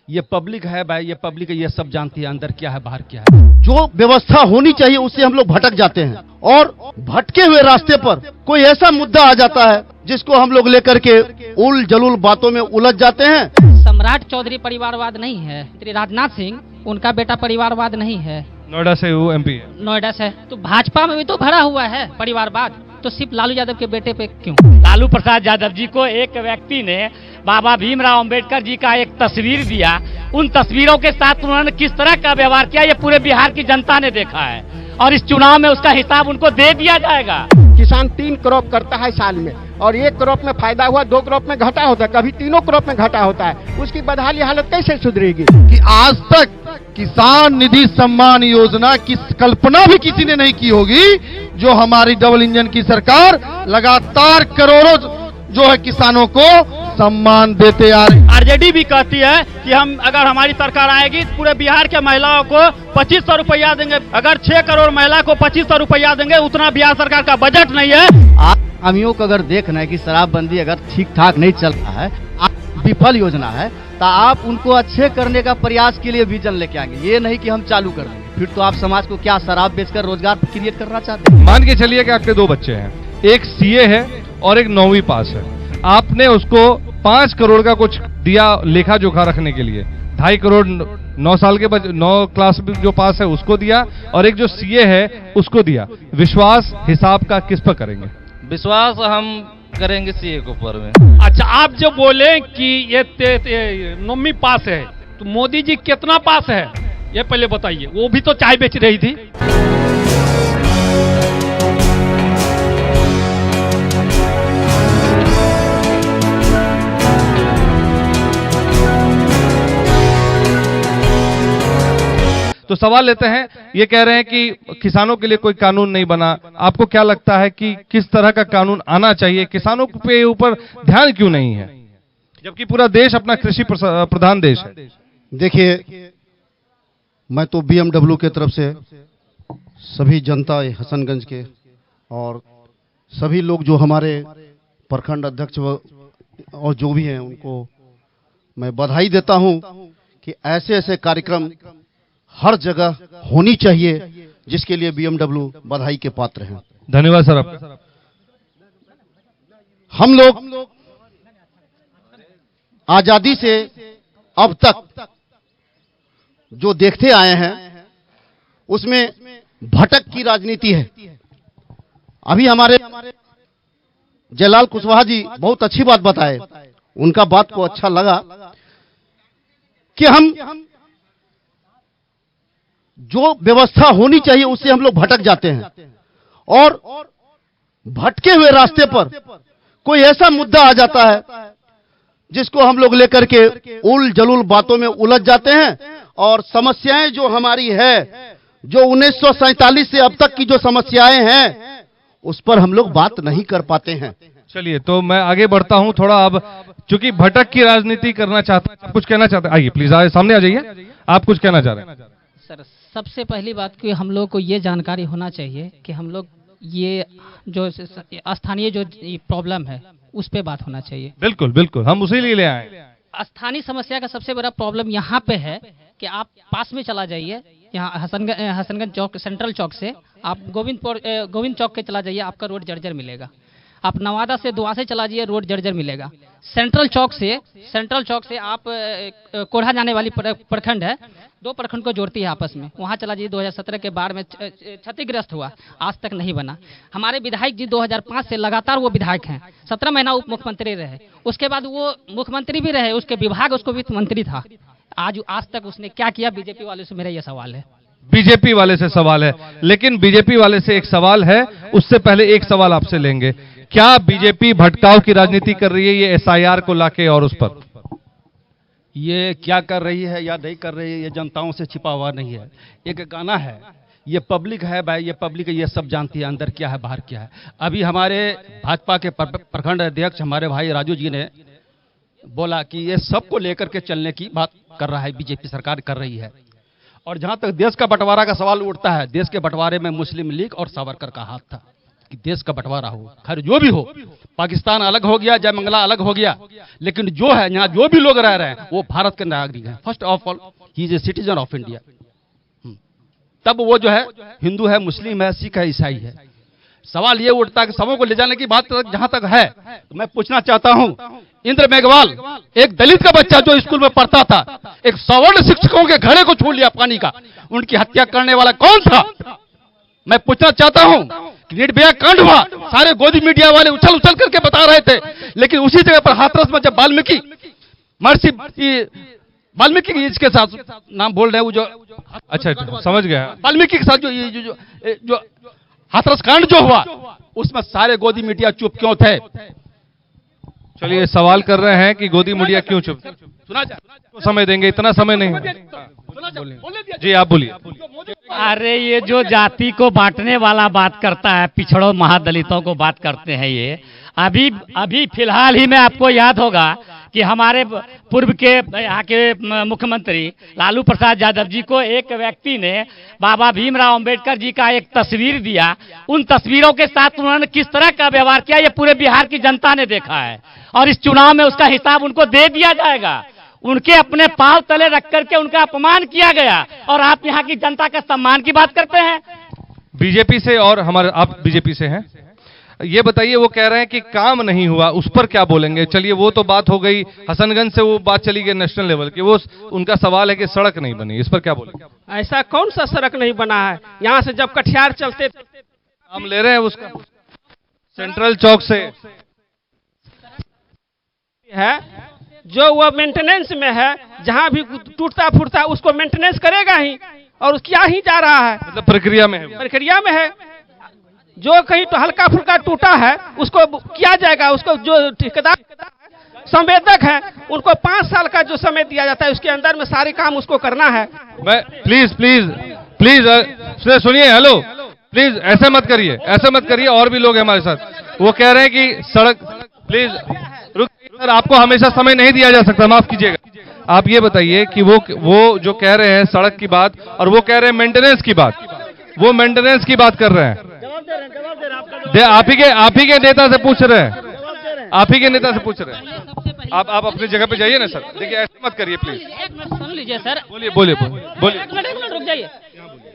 ये पब्लिक है भाई, ये पब्लिक है, ये सब जानती है अंदर क्या है बाहर क्या है। जो व्यवस्था होनी चाहिए उससे हम लोग भटक जाते हैं और भटके हुए रास्ते पर कोई ऐसा मुद्दा आ जाता है जिसको हम लोग लेकर के उल जलूल बातों में उलझ जाते हैं। सम्राट चौधरी परिवारवाद नहीं है, श्री राजनाथ सिंह उनका बेटा परिवारवाद नहीं है, नोएडा से वो एमपी है। नोएडा से। तो भाजपा में भी तो भरा हुआ है परिवारवाद, तो सिर्फ लालू यादव के बेटे पे क्यों? लालू प्रसाद यादव जी को एक व्यक्ति ने बाबा भीमराव अंबेडकर जी का एक तस्वीर दिया, उन तस्वीरों के साथ उन्होंने किस तरह का व्यवहार किया ये पूरे बिहार की जनता ने देखा है और इस चुनाव में उसका हिसाब उनको दे दिया जाएगा। किसान 3 क्रॉप करता है साल में और 1 क्रॉप में फायदा हुआ, 2 क्रॉप में घाटा होता है, कभी 3 क्रॉप में घाटा होता है, उसकी बदहाली हालत कैसे सुधरेगी? कि आज तक किसान निधि सम्मान योजना की कल्पना भी किसी ने नहीं की होगी, जो हमारी डबल इंजन की सरकार लगातार करोड़ों जो है किसानों को सम्मान देते आ रही। आरजेडी भी कहती है कि हम अगर हमारी सरकार आएगी तो पूरे बिहार के महिलाओं को 2500 रुपया देंगे। अगर 6 करोड़ महिला को 2500 रुपया देंगे, उतना बिहार सरकार का बजट नहीं है। आमियों को अगर देखना है कि शराबबंदी अगर ठीक ठाक नहीं चल रहा है, विफल योजना है, तो आप उनको अच्छे करने का प्रयास के लिए विजन लेके आएंगे, ये नहीं कि हम चालू कर देंगे। फिर तो आप समाज को क्या शराब बेचकर रोजगार क्रिएट करना चाहते हैं? मान के चलिए कि आपके 2 बच्चे हैं, एक सीए है और एक 9वीं पास है। आपने उसको 5 करोड़ का कुछ दिया लेखा जोखा रखने के लिए, 2.5 करोड़ 9 साल के 9 क्लास जो पास है उसको दिया और एक जो सीए है उसको दिया। विश्वास हिसाब का किस पर करेंगे? विश्वास हम करेंगे सीए के ऊपर में। अच्छा, आप जो बोले कि ये 9वीं पास है, तो मोदी जी कितना पास है ये पहले बताइए। वो भी तो चाय बेच रही थी। तो सवाल लेते हैं, ये कह रहे हैं कि किसानों के लिए कोई कानून नहीं बना। आपको क्या लगता है कि किस तरह का कानून आना चाहिए? किसानों पे ऊपर ध्यान क्यों नहीं है, जबकि पूरा देश अपना कृषि प्रधान देश है? देखिए, मैं तो BMW के तरफ से सभी जनता हसनगंज के और सभी लोग जो हमारे प्रखंड अध्यक्ष और जो भी हैं उनको मैं बधाई देता हूं कि ऐसे ऐसे कार्यक्रम हर जगह होनी चाहिए, जिसके लिए BMW बधाई के पात्र हैं। धन्यवाद सर आपका। हम लोग आजादी से अब तक जो देखते आए हैं उसमें भटक की राजनीति है। अभी हमारे जयलाल कुशवाहा जी बहुत अच्छी बात बताए, उनका बात को अच्छा लगा कि हम जो व्यवस्था होनी चाहिए उससे हम लोग भटक जाते हैं और भटके हुए रास्ते पर कोई ऐसा मुद्दा आ जाता है जिसको हम लोग लेकर के उल जलूल बातों में उलझ जाते हैं और समस्याएं जो हमारी है, जो 1947 से अब तक की जो समस्याएं हैं, उस पर हम लोग बात नहीं कर पाते हैं। चलिए, तो मैं आगे बढ़ता हूं थोड़ा। अब चूंकि भटक की राजनीति करना चाहते हैं, कुछ कहना चाहते हैं? आइए प्लीज, आइए सामने आ जाइए, आप कुछ कहना चाह रहे हैं? सर, सबसे पहली बात कि हम लोग को ये जानकारी होना चाहिए कि हम लोग ये जो स्थानीय जो प्रॉब्लम है उस पे बात होना चाहिए। बिल्कुल बिल्कुल, हम उसी लिए ले आए। स्थानीय समस्या का सबसे बड़ा प्रॉब्लम यहाँ पे है कि आप पास में चला जाइए, यहाँ हसनगंज चौक, सेंट्रल चौक से आप गोविंद चौक के चला जाइए, आपका रोड जर्जर मिलेगा। आप नवादा से दुआ से चला जाइए, रोड जर्जर मिलेगा। सेंट्रल चौक से आप कोढ़ा जाने वाली प्रखंड है, 2 प्रखंड को जोड़ती है आपस में, वहाँ चला जाइए। 2017 के बाढ़ में क्षतिग्रस्त हुआ, आज तक नहीं बना। हमारे विधायक जी 2005 से लगातार वो विधायक हैं, 17 महीना उप मुख्यमंत्री रहे, उसके बाद वो मुख्यमंत्री भी रहे, उसके विभाग उसको वित्त मंत्री था। आज तक उसने क्या किया? बीजेपी वाले से मेरा ये सवाल है। बीजेपी वाले से सवाल है, लेकिन बीजेपी वाले से एक सवाल है, उससे पहले एक सवाल आपसे लेंगे। क्या बीजेपी भटकाव की राजनीति कर रही है ये एसआईआर को लाके और उस पर? ये क्या कर रही है या नहीं कर रही है, ये जनताओं से छिपा हुआ नहीं है। एक गाना है, ये पब्लिक है भाई, ये पब्लिक है, ये सब जानती है अंदर क्या है बाहर क्या है। अभी हमारे भाजपा के प्रखंड अध्यक्ष हमारे भाई राजू जी ने बोला कि ये सबको लेकर के चलने की बात कर रहा है, बीजेपी सरकार कर रही है। और जहां तक देश का बंटवारा का सवाल उठता है, देश के बंटवारे में मुस्लिम लीग और सावरकर का हाथ था। कि देश का बंटवारा हो, खैर जो भी हो, पाकिस्तान अलग हो गया, जयमंगला अलग हो गया, लेकिन जो है यहाँ जो भी लोग रह रहे हैं वो भारत के नागरिक हैं। First of all he is a citizen of India. तब वो जो है हिंदू है, मुस्लिम है, सिख है, ईसाई है। सवाल ये उठता है कि सबों को ले जाने की बात जहां तक है, तो मैं पूछना चाहता हूं, इंद्र मेघवाल एक दलित का बच्चा जो स्कूल में पढ़ता था, एक सवर्ण शिक्षकों के घड़े को छू लिया पानी का, उनकी हत्या करने वाला कौन था? मैं पूछना चाहता हूं कि निर्भया कांड हुआ, सारे गोदी मीडिया वाले उछल उछल करके बता रहे थे, लेकिन उसी जगह पर हाथरस में जब वाल्मीकि महर्षि वाल्मीकि इसके साथ नाम बोल रहे हैं, वो जो अच्छा समझ गया, वाल्मीकि के साथ जो हाथरस कांड जो हुआ, उसमें सारे गोदी मीडिया चुप क्यों थे? चलिए सवाल कर रहे हैं कि गोदी मीडिया क्यों चुप? सुना जाए तो समय देंगे, इतना समय नहीं। जी आप बोलिए। अरे ये जो जाति को बांटने वाला बात करता है, पिछड़ों महादलितों को बात करते हैं, ये अभी फिलहाल ही में आपको याद होगा कि हमारे पूर्व के यहाँ के मुख्यमंत्री लालू प्रसाद यादव जी को एक व्यक्ति ने बाबा भीमराव अंबेडकर जी का एक तस्वीर दिया। उन तस्वीरों के साथ उन्होंने किस तरह का व्यवहार किया ये पूरे बिहार की जनता ने देखा है, और इस चुनाव में उसका हिसाब उनको दे दिया जाएगा। उनके अपने पांव तले रख करके उनका अपमान किया गया, और आप यहाँ की जनता का सम्मान की बात करते हैं। बीजेपी से, और हमारे आप बीजेपी से हैं, ये बताइए, वो कह रहे हैं कि काम नहीं हुआ, उस पर क्या बोलेंगे? चलिए वो तो बात हो गई, हसनगंज से वो बात चली गई नेशनल लेवल की, वो उनका सवाल है कि सड़क नहीं बनी, इस पर क्या बोलेंगे? ऐसा कौन सा सड़क नहीं बना है? यहाँ से जब कटिहार चलते हम ले रहे हैं उसका, सेंट्रल चौक से है जो वो मेंटेनेंस में है, जहाँ भी टूटता फूटता उसको मेंटेनेंस करेगा ही, और क्या ही जा रहा है, मतलब प्रक्रिया में है, प्रक्रिया में है। जो कहीं तो हल्का फुल्का टूटा है उसको किया जाएगा, उसको जो ठेकेदार संवेदक है उनको 5 साल का जो समय दिया जाता है, उसके अंदर में सारे काम उसको करना है। मैं प्लीज सुनिए, हेलो प्लीज ऐसे मत करिए, ऐसे मत करिए, और भी लोग हैं हमारे साथ। वो कह रहे हैं कि सड़क, प्लीज रुक सर, आपको हमेशा समय नहीं दिया जा सकता, माफ कीजिएगा। आप ये बताइए कि वो जो कह रहे हैं सड़क की बात, और वो कह रहे हैं मेंटेनेंस की बात, वो मेंटेनेंस की बात कर रहे हैं। आप ही के नेता से पूछ रहे हैं, आप ही के नेता से पूछ रहे हैं। आप अपनी जगह पे जाइए ना सर, देखिए ऐसे मत करिए प्लीज। एक मिनट सुन लीजिए सर, बोलिए। एक मिनट रुक जाइए।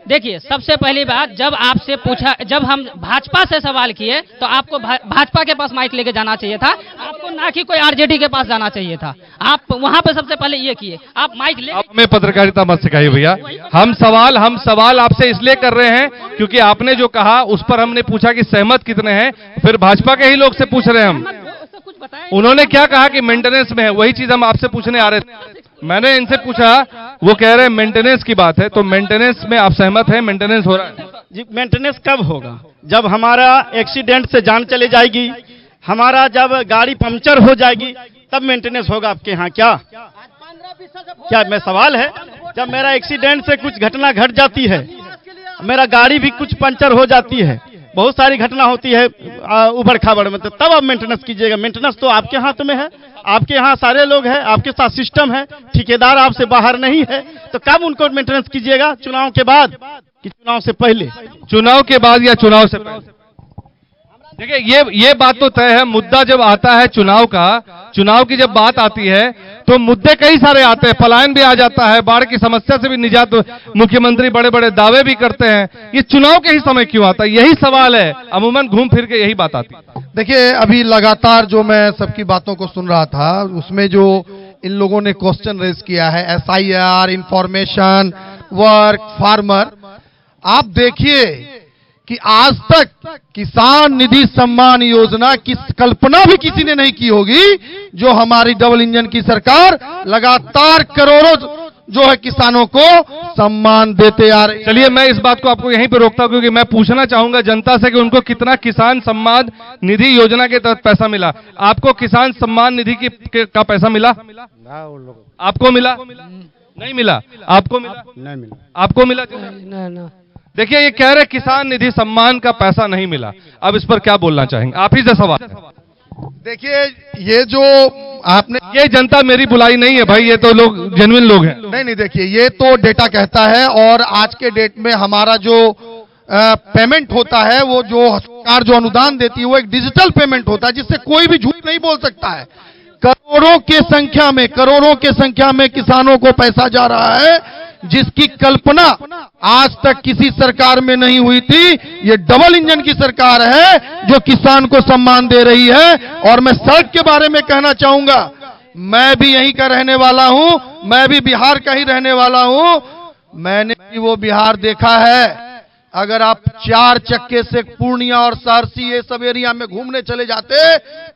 देखिए, सबसे पहली बात, जब आपसे पूछा, जब हम भाजपा से सवाल किए तो आपको भाजपा के पास माइक लेके जाना चाहिए था, आपको ना कि कोई आरजेडी के पास जाना चाहिए था। आप वहां पे सबसे पहले ये किए, आप माइक ले। आप हमें पत्रकारिता मत सिखाइए भैया। हम सवाल आपसे इसलिए कर रहे हैं क्योंकि आपने जो कहा उस पर हमने पूछा कि सहमत कितने हैं, फिर भाजपा के ही लोग से पूछ रहे हैं हम। उन्होंने क्या कहा कि मेंटेनेंस में है, वही चीज हम आपसे पूछने आ रहे थे। मैंने इनसे पूछा, वो कह रहे हैं मेंटेनेंस की बात है, तो मेंटेनेंस में आप सहमत हैं? मेंटेनेंस हो रहा है जी। मेंटेनेंस कब होगा? जब हमारा एक्सीडेंट से जान चली जाएगी, हमारा जब गाड़ी पंक्चर हो जाएगी, तब मेंटेनेंस होगा आपके यहाँ। क्या मैं सवाल है, जब मेरा एक्सीडेंट से कुछ घटना घट जाती है, मेरा गाड़ी भी कुछ पंक्चर हो जाती है, बहुत सारी घटना होती है उबड़ खाबड़ में, तो तब आप मेंटेनेंस कीजिएगा। मेंटेनेंस तो आपके हाथ में है, आपके यहाँ सारे लोग हैं, आपके साथ सिस्टम है, ठेकेदार आपसे बाहर नहीं है, तो कब उनको मेंटेनेंस कीजिएगा? चुनाव के बाद कि चुनाव से पहले? चुनाव के बाद या चुनाव से पहले? देखिए ये बात तो तय है, मुद्दा जब आता है चुनाव की जब बात आती है तो मुद्दे कई सारे आते हैं, पलायन भी आ जाता है, बाढ़ की समस्या से भी निजात, मुख्यमंत्री बड़े बड़े दावे भी करते हैं। ये चुनाव के ही समय क्यों आता है? यही सवाल है, अमूमन घूम फिर के यही बात आती है। देखिए, अभी लगातार जो मैं सबकी बातों को सुन रहा था, उसमें जो इन लोगों ने क्वेश्चन रेज किया है, SIR, इंफॉर्मेशन, वर्क, फार्मर, आप देखिए कि आज तक किसान निधि सम्मान योजना की कल्पना भी किसी ने नहीं की होगी, जो हमारी डबल इंजन की सरकार लगातार करोड़ों जो है किसानों को सम्मान देते आ रही है। चलिए मैं इस बात को आपको यहीं पे रोकता हूं, क्योंकि मैं पूछना चाहूंगा जनता से कि उनको कितना किसान सम्मान निधि योजना के तहत पैसा मिला। आपको किसान सम्मान निधि का पैसा मिला? आपको मिला? नहीं मिला? आपको मिला? नहीं मिला। आपको मिला? देखिए, ये कह रहे किसान निधि सम्मान का पैसा नहीं मिला, अब इस पर क्या बोलना चाहेंगे? आप ही से सवाल। देखिए, ये जो आपने, ये जनता मेरी बुलाई नहीं है भाई, ये तो लोग जेन्युइन लोग हैं। नहीं, देखिए, ये तो डेटा कहता है, और आज के डेट में हमारा जो पेमेंट होता है, वो जो सरकार जो अनुदान देती है वो एक डिजिटल पेमेंट होता है जिससे कोई भी झूठ नहीं बोल सकता है। करोड़ों के संख्या में किसानों को पैसा जा रहा है जिसकी कल्पना आज तक किसी सरकार में नहीं हुई थी। ये डबल इंजन की सरकार है जो किसान को सम्मान दे रही है। और मैं सड़क के बारे में कहना चाहूंगा, मैं भी यहीं का रहने वाला हूं, मैं भी बिहार का ही रहने वाला हूं। मैंने भी वो बिहार देखा है। अगर आप 4 चक्के से पूर्णिया और सहरसी ये सब एरिया में घूमने चले जाते,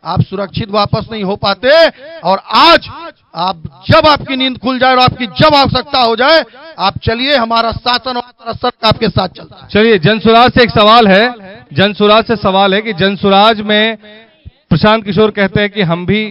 आप सुरक्षित वापस नहीं हो पाते। और आज आप जब आपकी नींद खुल जाए और आपकी जब आवश्यकता हो जाए, आप चलिए, हमारा शासन और सड़क आपके साथ चलता है। चलिए, जनसुराज से एक सवाल है, जनसुराज से सवाल है कि जनसुराज में प्रशांत किशोर कहते हैं कि हम भी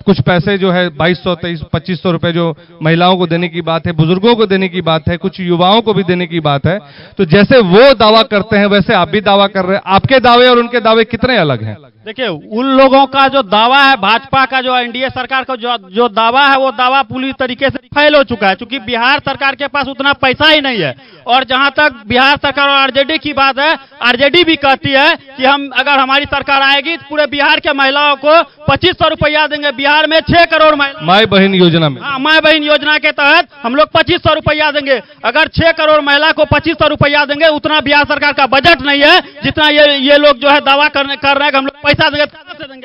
कुछ पैसे जो है 2200, 2500 रुपए जो महिलाओं को देने की बात है, बुजुर्गों को देने की बात है, कुछ युवाओं को भी देने की बात है। तो जैसे वो दावा करते हैं वैसे आप भी दावा कर रहे हैं। आपके दावे और उनके दावे कितने अलग हैं? देखिए, उन लोगों का जो दावा है, भाजपा का जो एनडीए सरकार का जो दावा है, वो दावा पूरी तरीके से फेल हो चुका है, क्योंकि बिहार सरकार के पास उतना पैसा ही नहीं है। और जहां तक बिहार सरकार और आरजेडी की बात है, आरजेडी भी कहती है कि हम अगर हमारी सरकार आएगी तो पूरे बिहार के महिलाओं को 2500 रुपया देंगे। बिहार में 6 करोड़ माई बहन योजना में, हाँ, माई बहन योजना के तहत हम लोग 2500 रुपया देंगे। अगर 6 करोड़ महिला को 2500 रुपया देंगे, उतना बिहार सरकार का बजट नहीं है जितना ये लोग जो है दावा कर रहे हैं कि हम लोग पैसा देंगे।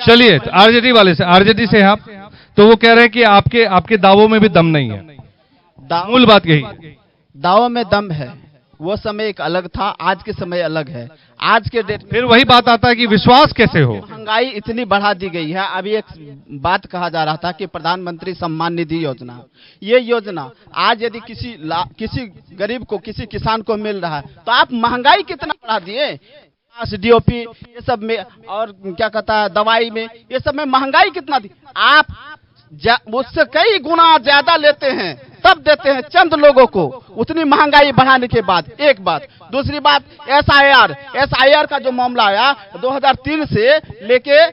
चलिए, आरजेडी वाले से, आरजेडी से आप, तो वो कह रहे हैं कि आपके दावों में भी दम नहीं है। मूल बात यही, दावों में दम है। वो समय एक अलग था, आज के समय अलग है। आज के डेट फिर वही बात आता है कि विश्वास कैसे हो। महंगाई इतनी बढ़ा दी गई है। अभी एक बात कहा जा रहा था कि प्रधानमंत्री सम्मान निधि योजना, ये योजना आज यदि किसी गरीब को, किसी किसान को मिल रहा है, तो आप महंगाई कितना बढ़ा दिए। डीओपी ये सब में और क्या कहता है दवाई में, ये सब में महंगाई कितना दी। आप मुझसे कई गुना ज्यादा लेते हैं, तब देते हैं चंद लोगों को, उतनी महंगाई बढ़ाने के बाद। एक बात। दूसरी बात, एसआईआर का जो मामला आया 2003 से लेके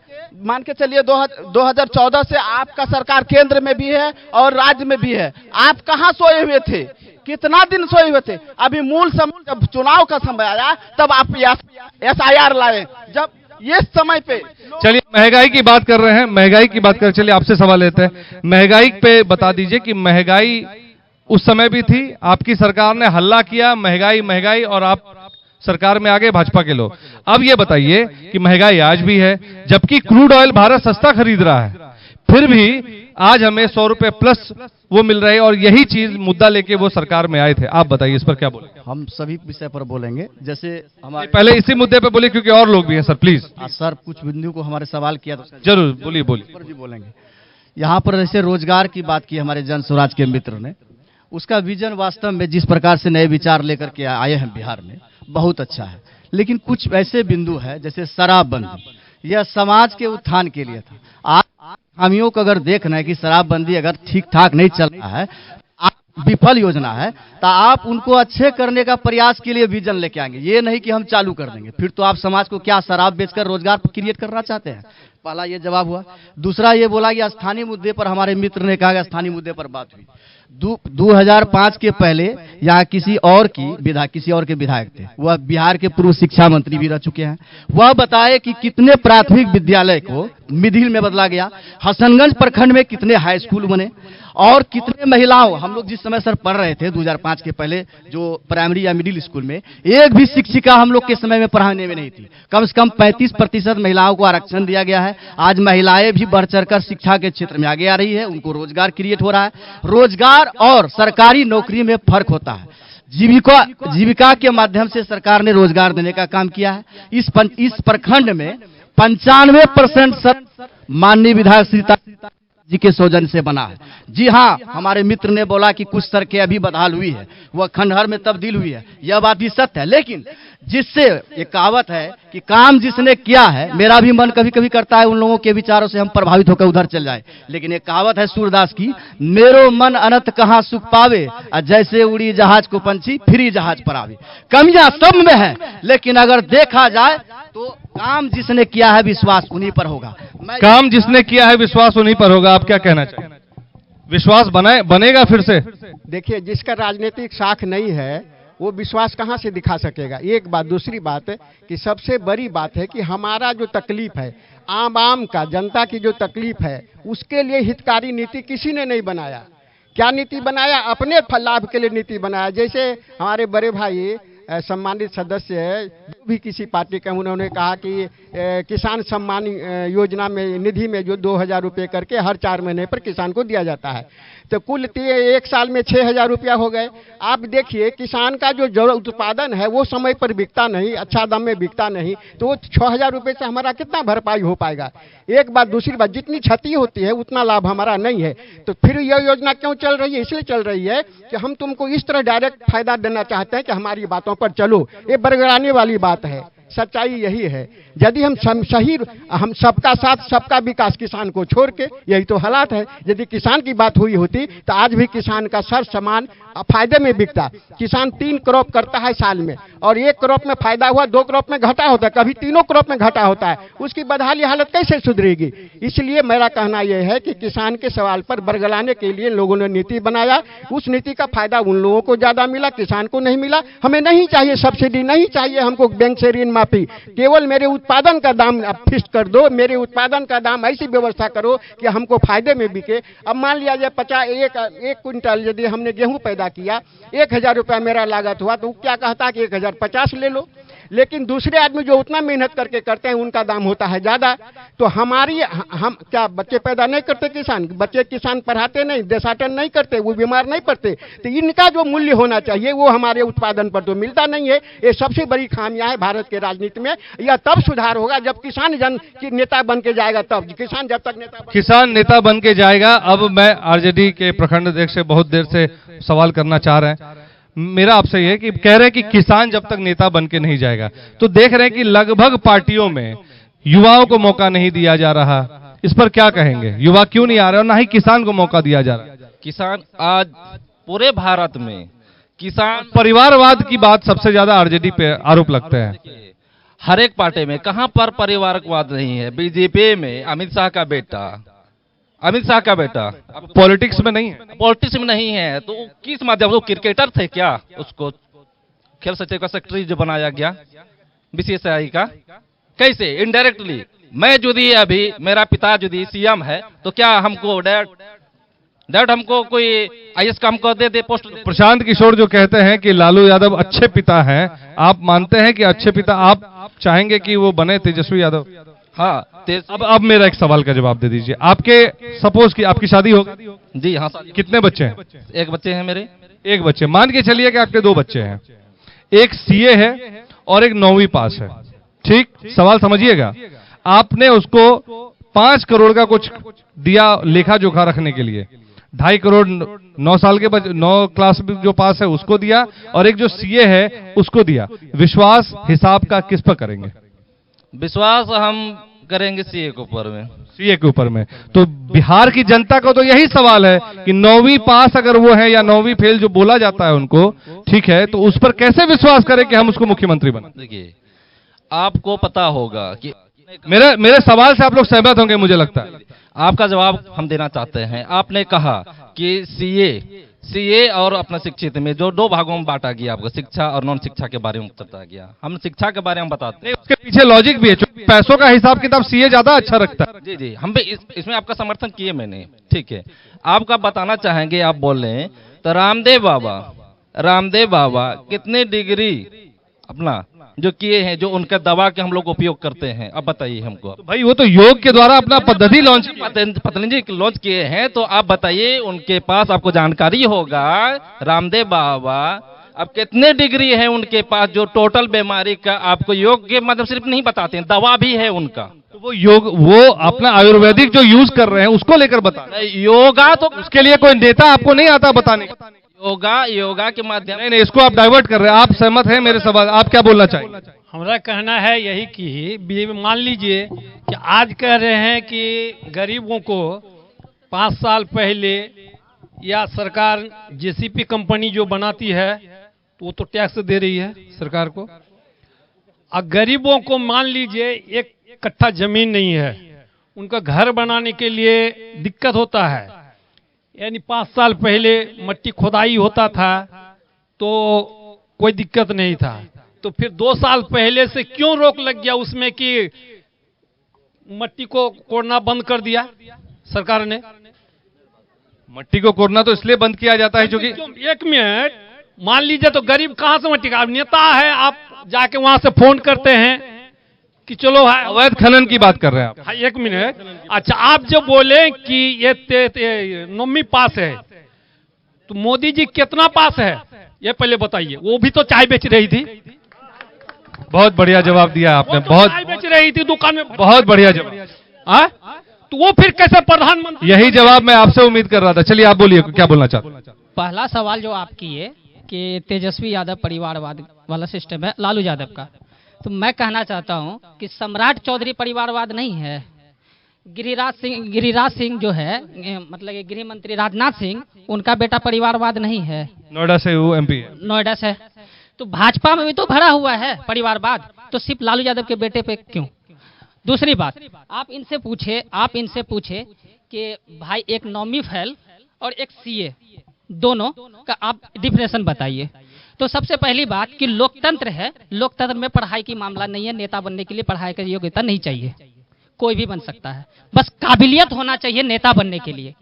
मान के चलिए 2014 से आपका सरकार केंद्र में भी है और राज्य में भी है। आप कहां सोए हुए थे? कितना दिन सोए हुए थे? अभी जब चुनाव का समय आया तब आप एसआईआर लाए, जब ये समय पे। चलिए, महंगाई की बात कर रहे हैं, महंगाई की बात कर, चलिए आपसे सवाल लेते हैं। महंगाई पे बता दीजिए कि महंगाई उस समय भी थी, आपकी सरकार ने हल्ला किया महंगाई और आप सरकार में आ गए भाजपा के लोग। अब ये बताइए कि महंगाई आज भी है, जबकि क्रूड ऑयल भारत सस्ता खरीद रहा है, फिर भी आज हमें 100 रुपए प्लस वो मिल रहे हैं, और यही चीज मुद्दा लेके वो सरकार में आए थे। आप बताइए इस पर क्या बोलेंगे? हम सभी विषय पर बोलेंगे। जैसे हमारे पहले इसी मुद्दे पे बोले क्योंकि और लोग भी हैं सर, प्लीज। सर, कुछ बिंदु को हमारे सवाल किया तो जरूर बोलिए भी बोलेंगे। यहाँ पर जैसे रोजगार की बात की हमारे जन स्वराज के मित्र ने, उसका विजन वास्तव में जिस प्रकार से नए विचार लेकर के आए हैं बिहार में, बहुत अच्छा है। लेकिन कुछ ऐसे बिंदु है, जैसे शराबबंदी, यह समाज के उत्थान के लिए था। आज हामियों को अगर देखना है कि शराबबंदी अगर ठीक ठाक नहीं चल रहा है, विफल योजना है, तो आप उनको अच्छे करने का प्रयास के लिए विजन लेके आएंगे। ये नहीं कि हम चालू कर देंगे, फिर तो आप समाज को क्या शराब बेचकर रोजगार क्रिएट करना चाहते हैं? पहला ये जवाब हुआ। दूसरा ये बोला कि स्थानीय मुद्दे पर, हमारे मित्र ने कहा कि स्थानीय मुद्दे पर बात हुई। 2005 के पहले यहाँ किसी और के विधायक थे, वह बिहार के पूर्व शिक्षा मंत्री भी रह चुके हैं। वह बताए कि कितने प्राथमिक विद्यालय को मिडिल में बदला गया, हसनगंज प्रखंड में कितने हाई स्कूल बने, और कितने महिलाओं, हम लोग जिस समय सर पढ़ रहे थे 2005 के पहले, जो प्राइमरी या मिडिल स्कूल में एक भी शिक्षिका हम लोग के समय में पढ़ाने में नहीं थी। कम से कम 35% महिलाओं को आरक्षण दिया गया है। आज महिलाएं भी बढ़ चढ़कर शिक्षा के क्षेत्र में आगे आ रही है, उनको रोजगार क्रिएट हो रहा है। रोजगार और सरकारी नौकरी में फर्क होता है। जीविका के माध्यम से सरकार ने रोजगार देने का काम किया है। इस प्रखंड में 95% माननीय विधायक श्री जी के सौजन्य से बना है। जी हाँ, हमारे मित्र ने बोला कि कुछ सड़कें अभी बदहाल हुई है, वह खंडहर में तब्दील हुई है, यह बात भी सत्य है। लेकिन जिससे एक कहावत है कि काम जिसने किया है, मेरा भी मन कभी कभी करता है उन लोगों के विचारों से हम प्रभावित होकर उधर चल जाए। लेकिन एक कहावत है सूरदास की, मेरो मन अनंत कहाँ सुख पावे, जैसे उड़ी जहाज को पंछी फिरी जहाज पर आवे। कमियां सब में है, लेकिन अगर देखा जाए तो काम जिसने किया है विश्वास उन्हीं पर होगा। काम जिसने किया है विश्वास उन्हीं पर होगा। आप क्या कहना चाहिए? विश्वास बनेगा फिर से? देखिए, जिसका राजनीतिक साख नहीं है वो विश्वास कहाँ से दिखा सकेगा? एक बात। दूसरी बात कि सबसे बड़ी बात है कि हमारा जो तकलीफ है, आम का, जनता की जो तकलीफ है, उसके लिए हितकारी नीति किसी ने नहीं बनाया। क्या नीति बनाया? अपने लाभ के लिए नीति बनाया। जैसे हमारे बड़े भाई सम्मानित सदस्य जो भी किसी पार्टी के, उन्होंने कहा कि किसान सम्मान योजना में, निधि में जो 2000 रुपये करके हर 4 महीने पर किसान को दिया जाता है, तो कुल 1 साल में 6000 रुपया हो गए। आप देखिए किसान का जो उत्पादन है वो समय पर बिकता नहीं, अच्छा दाम में बिकता नहीं, तो वो 6000 रुपये से हमारा कितना भरपाई हो पाएगा? एक बात। दूसरी बात, जितनी क्षति होती है उतना लाभ हमारा नहीं है। तो फिर यह योजना क्यों चल रही है? इसलिए चल रही है कि हम तुमको इस तरह डायरेक्ट फायदा देना चाहते हैं कि हमारी बातों पर चलो। ये बरगलाने वाली बात है। सच्चाई यही है। यदि हम हम सबका साथ सबका विकास, किसान को छोड़ के, यही तो हालात है। यदि किसान की बात हुई होती तो आज भी किसान का सर सामान फायदे में बिकता। किसान 3 क्रॉप करता है साल में, और 1 क्रॉप में फायदा हुआ, 2 क्रॉप में घाटा होता है, कभी 3 क्रॉप में घाटा होता है। उसकी बदहाली हालत कैसे सुधरेगी? इसलिए मेरा कहना यह है कि किसान के सवाल पर बरगलाने के लिए लोगों ने नीति बनाया। उस नीति का फायदा उन लोगों को ज्यादा मिला, किसान को नहीं मिला। हमें नहीं चाहिए सब्सिडी, नहीं चाहिए हमको बैंक से ऋण माफी। केवल मेरे उत्पादन का दाम अब फिक्स कर दो, मेरे उत्पादन का दाम ऐसी व्यवस्था करो कि हमको फायदे में बिके। अब मान लिया जाए 1 क्विंटल यदि हमने गेहूं पैदा किया, 1000 रुपया मेरा लागत हुआ, तो वो क्या कहता कि 1050 ले लो। लेकिन दूसरे आदमी जो उतना मेहनत करके करते हैं उनका दाम होता है ज़्यादा। तो हम क्या बच्चे पैदा नहीं करते? बच्चे किसान पढ़ाते नहीं, देशाटन नहीं करते, वो बीमार नहीं पड़ते। तो इनका जो मूल्य होना चाहिए वो हमारे उत्पादन पर तो मिलता नहीं है। ये सबसे बड़ी खामियां है भारत के राजनीति में। यह तब सुधार होगा जब किसान की नेता बन के जाएगा, तब। किसान जब तक किसान नेता बन के जाएगा। अब मैं आरजेडी के प्रखंड अध्यक्ष से बहुत देर से सवाल करना चाह रहे हैं। मेरा आपसे यह कि कह रहे हैं कि किसान जब तक नेता बन के नहीं जाएगा, तो देख रहे हैं कि लगभग पार्टियों में युवाओं को मौका नहीं दिया जा रहा। इस पर क्या कहेंगे? युवा क्यों नहीं आ रहे और ना ही किसान को मौका दिया जा रहा? किसान आज पूरे भारत में किसान परिवारवाद की बात सबसे ज्यादा आरजेडी पे आरोप लगते हैं। हर एक पार्टी में कहां पर परिवारवाद नहीं है? बीजेपी में अमित शाह का बेटा पॉलिटिक्स में नहीं है। पॉलिटिक्स में नहीं है तो किस माध्यम? वो क्रिकेटर थे क्या? उसको खेल सचिव का सेक्रेटरी जो बनाया गया बीसीसीआई का, कैसे? इनडायरेक्टली। मैं यदि अभी मेरा पिता यदि सीएम है तो क्या हमको डायरेक्ट हमको कोई आईएएस काम कर दे पोस्ट? प्रशांत किशोर जो कहते हैं कि लालू यादव अच्छे पिता हैं, आप मानते हैं कि अच्छे पिता आप चाहेंगे कि वो बने तेजस्वी यादव? हाँ। अब मेरा एक सवाल का जवाब दे दीजिए। आपके सपोज की आपकी शादी होगी? जी हाँ। कितने बच्चे हैं? 1 बच्चे हैं मेरे। 1 बच्चे। मान के चलिए कि आपके 2 बच्चे हैं, एक सीए है और एक 9वीं पास है, ठीक? सवाल समझिएगा। आपने उसको 5 करोड़ का कुछ दिया लेखा जोखा रखने के लिए, 2.5 करोड़ 9 साल के 9 क्लास जो पास है उसको दिया, और एक जो सीए है उसको दिया। विश्वास हिसाब का किस पर करेंगे? विश्वास हम करेंगे सीए के ऊपर में। सीए के ऊपर में। तो बिहार की जनता का तो यही सवाल है कि 9वीं पास अगर वो है या 9वीं फेल जो बोला जाता है उनको, ठीक है, तो उस पर कैसे विश्वास करें कि हम उसको मुख्यमंत्री बना? देखिए, आपको पता होगा कि मेरे सवाल से आप लोग सहमत होंगे मुझे लगता है। आपका जवाब हम देना चाहते हैं। आपने कहा कि सीए और अपना शिक्षित में जो 2 भागों में बांटा गया, आपको शिक्षा और नॉन शिक्षा के बारे में बताया गया। हम शिक्षा के बारे में बताते हैं, उसके पीछे लॉजिक भी है। पैसों का हिसाब किताब सीए ज्यादा अच्छा रखता है। जी हम भी इसमें आपका समर्थन किए मैंने, ठीक है। आपका बताना चाहेंगे, आप बोल रहे हैं तो रामदेव बाबा कितने डिग्री अपना जो किए हैं, जो उनका दवा के हम लोग उपयोग करते हैं, अब बताइए हमको। तो भाई वो तो योग के द्वारा अपना पद्धति लॉन्च पतंजलि लॉन्च किए हैं, तो आप बताइए उनके पास, आपको जानकारी होगा रामदेव बाबा अब कितने डिग्री है उनके पास, जो टोटल बीमारी का आपको योग के मतलब सिर्फ नहीं बताते हैं, दवा भी है उनका। तो वो योग, वो अपना आयुर्वेदिक जो यूज कर रहे हैं उसको लेकर बता। योगा तो उसके लिए कोई नेता आपको नहीं आता बताने? योगा के माध्यम। नहीं, इसको आप डाइवर्ट कर रहे हैं। आप सहमत हैं मेरे सवाल? आप क्या बोलना चाहेंगे? हमारा कहना है यही कि मान लीजिए कि आज कह रहे हैं कि गरीबों को 5 साल पहले या सरकार जेसीपी कंपनी जो बनाती है तो वो तो टैक्स दे रही है सरकार को। अब गरीबों को मान लीजिए 1 कट्ठा जमीन नहीं है, उनका घर बनाने के लिए दिक्कत होता है। यानी 5 साल पहले मट्टी खोदाई होता था तो कोई दिक्कत नहीं था, तो फिर 2 साल पहले से क्यों रोक लग गया उसमें कि मट्टी को कोड़ना बंद कर दिया सरकार ने? मट्टी को कोड़ना तो इसलिए बंद किया जाता है क्योंकि एक मिनट, मान लीजिए तो गरीब कहां से मट्टी का? अब नेता है, आप जाके वहां से फोन करते हैं कि चलो है अवैध खनन की बात कर रहे हैं आप। हाँ, एक मिनट। अच्छा, आप जो बोले कि ये 9वीं पास है, तो मोदी जी कितना पास है ये पहले बताइए। वो भी तो चाय बेच रही थी। बहुत बढ़िया जवाब दिया आपने, बहुत चाय बेच रही थी दुकान में, बहुत बढ़िया जवाब। हाँ? तो वो फिर कैसे प्रधानमंत्री? यही जवाब मैं आपसे उम्मीद कर रहा था। चलिए आप बोलिए, क्या बोलना चाहते हैं? पहला सवाल जो आप किए कि तेजस्वी यादव परिवारवाद वाला सिस्टम है लालू यादव का, तो मैं कहना चाहता हूं कि सम्राट चौधरी परिवारवाद नहीं है। गिरिराज सिंह जो है, मतलब कि गृह मंत्री राजनाथ सिंह, उनका बेटा परिवारवाद नहीं है। नोएडा से वो MP है। नोएडा से। तो भाजपा में भी तो भरा हुआ है परिवारवाद, तो सिर्फ लालू यादव के बेटे पे क्यों? दूसरी बात, आप इनसे पूछे कि भाई एक नॉमी फेल और एक CA, दोनों का आप डिफिनेशन बताइए। तो सबसे पहली बात कि लोकतंत्र है, लोकतंत्र में पढ़ाई की मामला नहीं है। नेता बनने के लिए पढ़ाई की योग्यता नहीं चाहिए, कोई भी बन सकता है, बस काबिलियत होना चाहिए नेता बनने के लिए।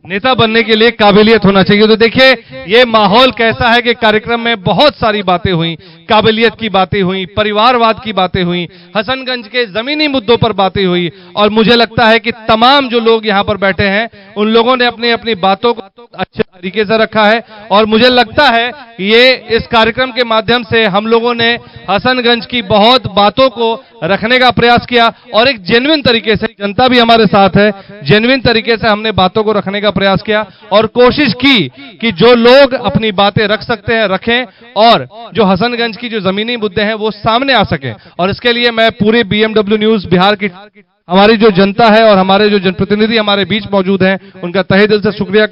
नेता बनने के लिए काबिलियत होना चाहिए। तो देखिए ये माहौल कैसा है कि कार्यक्रम में बहुत सारी बातें हुई, काबिलियत की बातें हुई, परिवारवाद की बातें हुई, हसनगंज के जमीनी मुद्दों पर बातें हुई, और मुझे लगता है कि तमाम जो लोग यहाँ पर बैठे हैं उन लोगों ने अपनी अपनी बातों को अच्छे तरीके से रखा है। और मुझे लगता है ये इस कार्यक्रम के माध्यम से हम लोगों ने हसनगंज की बहुत बातों को रखने का प्रयास किया, और एक जेन्युइन तरीके से, जनता भी हमारे साथ है, जेन्युइन तरीके से हमने बातों को रखने का प्रयास किया और कोशिश की कि जो लोग अपनी बातें रख सकते हैं रखें, और जो हसनगंज की जो जमीनी मुद्दे हैं वो सामने आ सके। और इसके लिए मैं पूरे BMW न्यूज बिहार की हमारी जो जनता है और हमारे जो जनप्रतिनिधि हमारे बीच मौजूद हैं उनका तहे दिल से शुक्रिया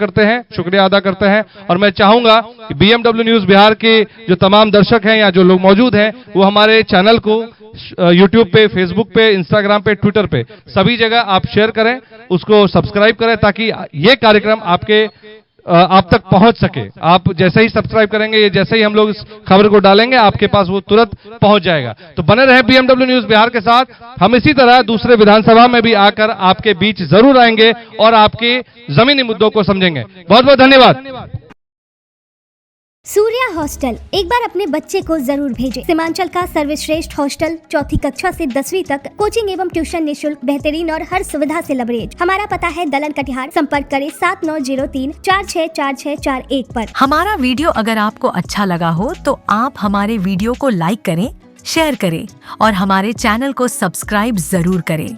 अदा करते हैं। और मैं चाहूंगा कि BMW न्यूज बिहार के जो तमाम दर्शक हैं या जो लोग मौजूद हैं वो हमारे चैनल को YouTube पे, Facebook पे, Instagram पे, Twitter पे, सभी जगह आप शेयर करें, उसको सब्सक्राइब करें, ताकि ये कार्यक्रम आप तक पहुंच सके। आप जैसे ही सब्सक्राइब करेंगे, ये जैसे ही हम लोग इस खबर को डालेंगे आपके पास वो तुरंत पहुंच जाएगा। तो बने रहे BMW न्यूज बिहार के साथ। हम इसी तरह दूसरे विधानसभा में भी आकर आपके बीच जरूर आएंगे और आपके जमीनी मुद्दों को समझेंगे। बहुत बहुत धन्यवाद। सूर्या हॉस्टल, एक बार अपने बच्चे को जरूर भेजें। सीमांचल का सर्वश्रेष्ठ हॉस्टल, 4ठी कक्षा से 10वीं तक कोचिंग एवं ट्यूशन निःशुल्क, बेहतरीन और हर सुविधा से लबरेज। हमारा पता है दलन कटिहार। संपर्क करें 7903464641 पर। हमारा वीडियो अगर आपको अच्छा लगा हो तो आप हमारे वीडियो को लाइक करें, शेयर करें और हमारे चैनल को सब्सक्राइब जरूर करें।